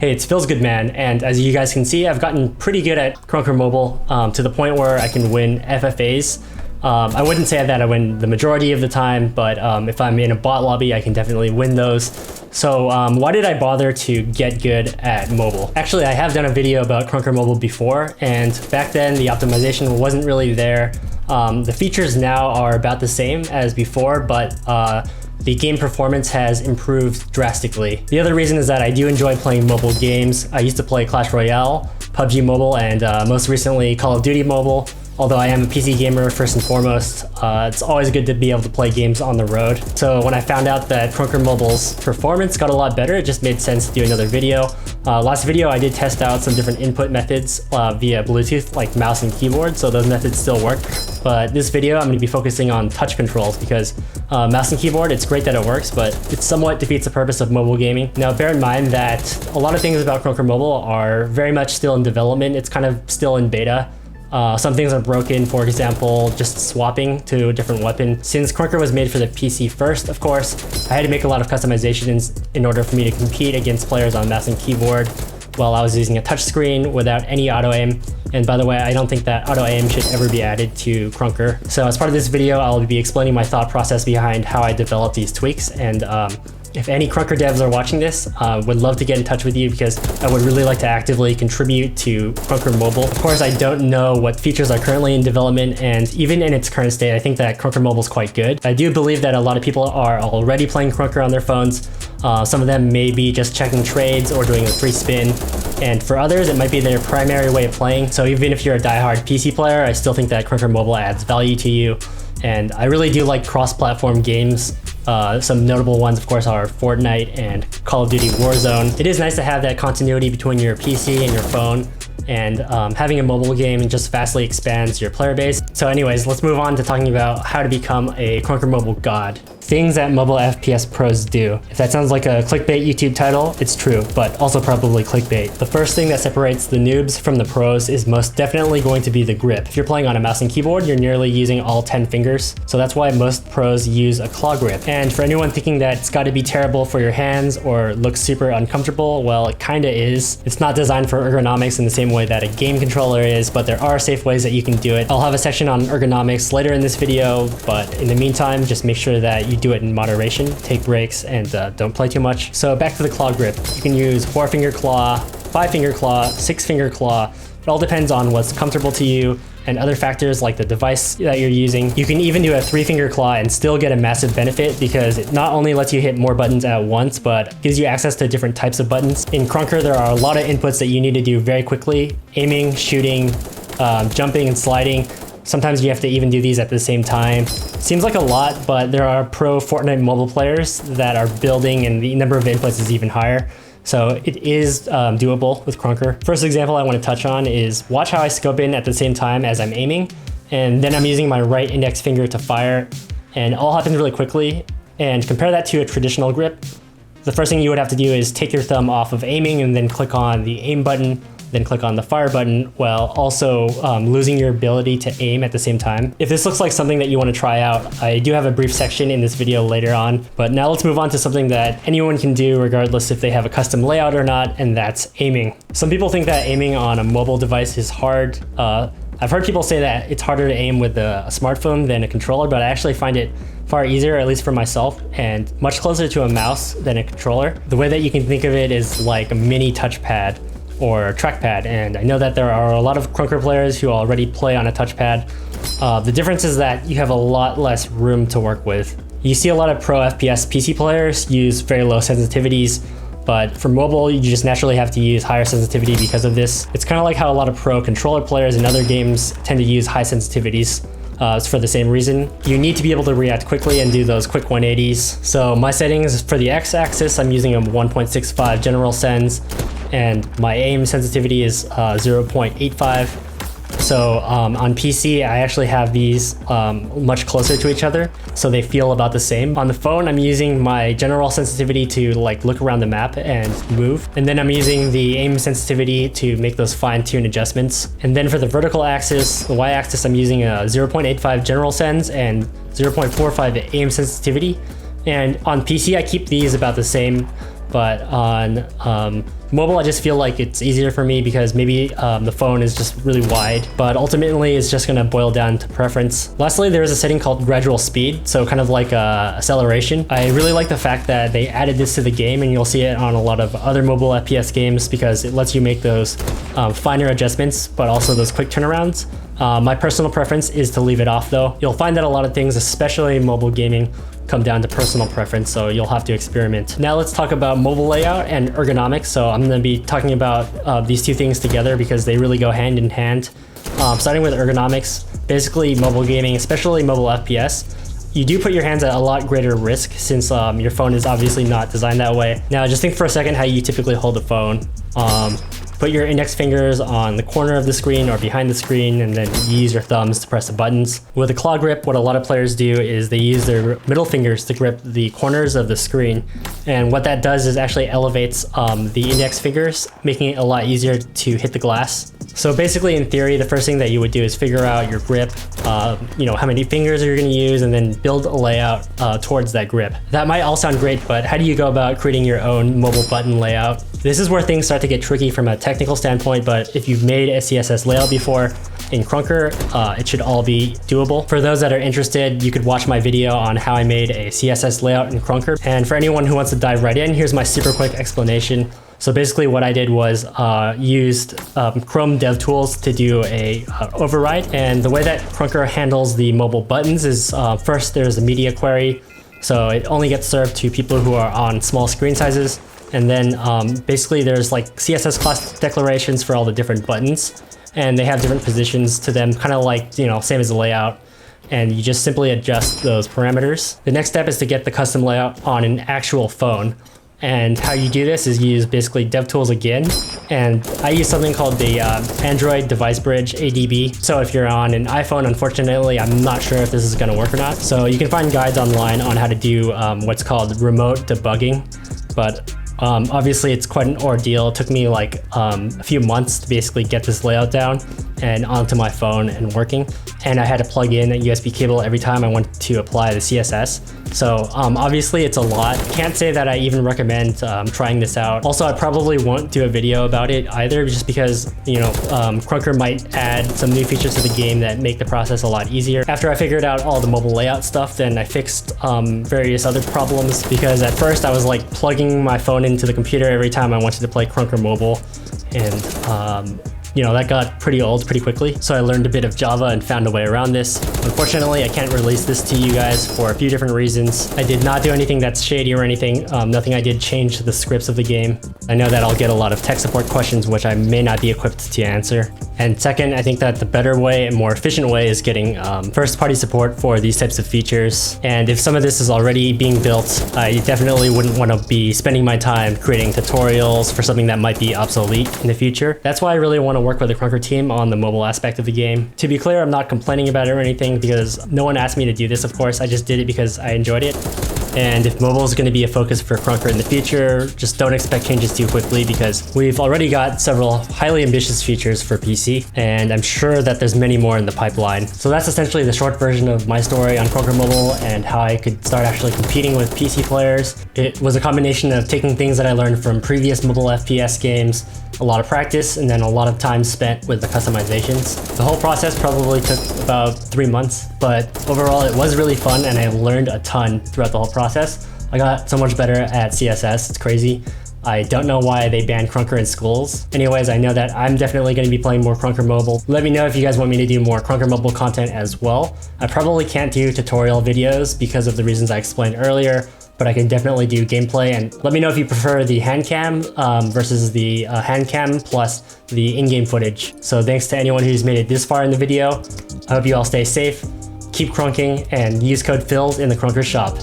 Hey, it's PhilzGoodMan, and as you guys can see, I've gotten pretty good at Krunker Mobile to the point where I can win FFAs. I wouldn't say that I win the majority of the time, but if I'm in a bot lobby, I can definitely win those. So why did I bother to get good at mobile? Actually, I have done a video about Krunker Mobile before, and back then the optimization wasn't really there. The features now are about the same as before, but the game performance has improved drastically. The other reason is that I do enjoy playing mobile games. I used to play Clash Royale, PUBG Mobile, and most recently Call of Duty Mobile. Although I am a PC gamer first and foremost, it's always good to be able to play games on the road. So when I found out that Krunker Mobile's performance got a lot better, it just made sense to do another video. Last video I did test out some different input methods via Bluetooth, like mouse and keyboard, so those methods still work. But this video I'm going to be focusing on touch controls because mouse and keyboard, it's great that it works, but it somewhat defeats the purpose of mobile gaming. Now bear in mind that a lot of things about Krunker Mobile are very much still in development. It's kind of still in beta. Some things are broken, for example, just swapping to a different weapon. Since Krunker was made for the PC first, of course, I had to make a lot of customizations in order for me to compete against players on mouse and keyboard while I was using a touchscreen without any auto aim. And by the way, I don't think that auto aim should ever be added to Krunker. So as part of this video, I'll be explaining my thought process behind how I developed these tweaks. And if any Krunker devs are watching this, would love to get in touch with you because I would really like to actively contribute to Krunker Mobile. Of course, I don't know what features are currently in development, and even in its current state, I think that Krunker Mobile is quite good. I do believe that a lot of people are already playing Krunker on their phones. Some of them may be just checking trades or doing a free spin. And for others, it might be their primary way of playing. So even if you're a diehard PC player, I still think that Krunker Mobile adds value to you. And I really do like cross-platform games. Some notable ones, of course, are Fortnite and Call of Duty Warzone. It is nice to have that continuity between your PC and your phone, and having a mobile game just vastly expands your player base. So anyways, let's move on to talking about how to become a Krunker Mobile god. Things that mobile FPS pros do. If that sounds like a clickbait YouTube title, it's true, but also probably clickbait. The first thing that separates the noobs from the pros is most definitely going to be the grip. If you're playing on a mouse and keyboard, you're nearly using all 10 fingers. So that's why most pros use a claw grip. And for anyone thinking that it's got to be terrible for your hands or looks super uncomfortable, well, it kinda is. It's not designed for ergonomics in the same way that a game controller is, but there are safe ways that you can do it. I'll have a section on ergonomics later in this video, but in the meantime, just make sure that you do it in moderation, take breaks, and don't play too much. So back to the claw grip. You can use 4-finger claw, 5-finger claw, 6-finger claw. It all depends on what's comfortable to you and other factors like the device that you're using. You can even do a 3-finger claw and still get a massive benefit because it not only lets you hit more buttons at once, but gives you access to different types of buttons. In Krunker, there are a lot of inputs that you need to do very quickly: aiming, shooting, jumping, and sliding. Sometimes you have to even do these at the same time. Seems like a lot, but there are pro Fortnite mobile players that are building and the number of inputs is even higher. So it is doable with Krunker. First example I want to touch on is watch how I scope in at the same time as I'm aiming, and then I'm using my right index finger to fire, and it all happens really quickly. And compare that to a traditional grip. The first thing you would have to do is take your thumb off of aiming and then click on the aim button, then click on the fire button, while also losing your ability to aim at the same time. If this looks like something that you want to try out, I do have a brief section in this video later on, but now let's move on to something that anyone can do regardless if they have a custom layout or not, and that's aiming. Some people think that aiming on a mobile device is hard. I've heard people say that it's harder to aim with a smartphone than a controller, but I actually find it far easier, at least for myself, and much closer to a mouse than a controller. The way that you can think of it is like a mini touchpad or trackpad, and I know that there are a lot of Krunker players who already play on a touchpad. The difference is that you have a lot less room to work with. You see a lot of pro FPS PC players use very low sensitivities, but for mobile, you just naturally have to use higher sensitivity because of this. It's kind of like how a lot of pro controller players in other games tend to use high sensitivities. It's for the same reason. You need to be able to react quickly and do those quick 180s. So my settings for the X-axis, I'm using a 1.65 general sens, and my aim sensitivity is 0.85. So on PC, I actually have these much closer to each other, so they feel about the same. On the phone, I'm using my general sensitivity to like look around the map and move. And then I'm using the aim sensitivity to make those fine-tune adjustments. And then for the vertical axis, the Y-axis, I'm using a 0.85 general sens and 0.45 aim sensitivity. And on PC, I keep these about the same. but on mobile, I just feel like it's easier for me because maybe the phone is just really wide, but ultimately it's just gonna boil down to preference. Lastly, there is a setting called gradual speed, so kind of like acceleration. I really like the fact that they added this to the game, and you'll see it on a lot of other mobile FPS games because it lets you make those finer adjustments, but also those quick turnarounds. My personal preference is to leave it off though. You'll find that a lot of things, especially in mobile gaming, come down to personal preference, so you'll have to experiment. Now let's talk about mobile layout and ergonomics. So I'm going to be talking about these two things together because they really go hand in hand. Starting with ergonomics, basically mobile gaming, especially mobile FPS, you do put your hands at a lot greater risk since your phone is obviously not designed that way. Now just think for a second how you typically hold a phone. Put your index fingers on the corner of the screen or behind the screen, and then you use your thumbs to press the buttons. With a claw grip, what a lot of players do is they use their middle fingers to grip the corners of the screen. And what that does is actually elevates the index fingers, making it a lot easier to hit the glass. So basically, in theory, the first thing that you would do is figure out your grip, you know, how many fingers you're going to use, and then build a layout towards that grip. That might all sound great, but how do you go about creating your own mobile button layout? This is where things start to get tricky from a technical standpoint, but if you've made a CSS layout before in Krunker, it should all be doable. For those that are interested, you could watch my video on how I made a CSS layout in Krunker. And for anyone who wants to dive right in, here's my super quick explanation. So basically what I did was used Chrome DevTools to do a override. And the way that Krunker handles the mobile buttons is first there's a media query. So it only gets served to people who are on small screen sizes. And then basically there's like CSS class declarations for all the different buttons, and they have different positions to them, kind of like, you know, same as the layout. And you just simply adjust those parameters. The next step is to get the custom layout on an actual phone. And how you do this is you use basically DevTools again. And I use something called the Android Device Bridge, ADB. So if you're on an iPhone, unfortunately, I'm not sure if this is gonna work or not. So you can find guides online on how to do what's called remote debugging. But obviously it's quite an ordeal. It took me like a few months to basically get this layout down and onto my phone and working. And I had to plug in a USB cable every time I wanted to apply the CSS. So obviously it's a lot. Can't say that I even recommend trying this out. Also, I probably won't do a video about it either, just because, you know, Krunker might add some new features to the game that make the process a lot easier. After I figured out all the mobile layout stuff, then I fixed various other problems, because at first I was like plugging my phone into the computer every time I wanted to play Krunker Mobile. And you know, that got pretty old pretty quickly. So I learned a bit of Java and found a way around this. Unfortunately, I can't release this to you guys for a few different reasons. I did not do anything that's shady or anything. Nothing I did changed the scripts of the game. I know that I'll get a lot of tech support questions, which I may not be equipped to answer. And second, I think that the better way and more efficient way is getting first-party support for these types of features. And if some of this is already being built, I definitely wouldn't want to be spending my time creating tutorials for something that might be obsolete in the future. That's why I really want to work with the Krunker team on the mobile aspect of the game. To be clear, I'm not complaining about it or anything, because no one asked me to do this, of course. I just did it because I enjoyed it. And if mobile is going to be a focus for Krunker in the future, just don't expect changes too quickly, because we've already got several highly ambitious features for PC, and I'm sure that there's many more in the pipeline. So that's essentially the short version of my story on Krunker Mobile and how I could start actually competing with PC players. It was a combination of taking things that I learned from previous mobile FPS games, a lot of practice, and then a lot of time spent with the customizations. The whole process probably took about 3 months, but overall it was really fun, and I learned a ton throughout the whole process. I got so much better at CSS, it's crazy. I don't know why they banned Krunker in schools. Anyways, I know that I'm definitely going to be playing more Krunker Mobile. Let me know if you guys want me to do more Krunker Mobile content as well. I probably can't do tutorial videos because of the reasons I explained earlier, but I can definitely do gameplay. And let me know if you prefer the hand cam versus the hand cam plus the in-game footage. So thanks to anyone who's made it this far in the video. I hope you all stay safe, keep krunking, and use code PHILZ in the Krunker shop.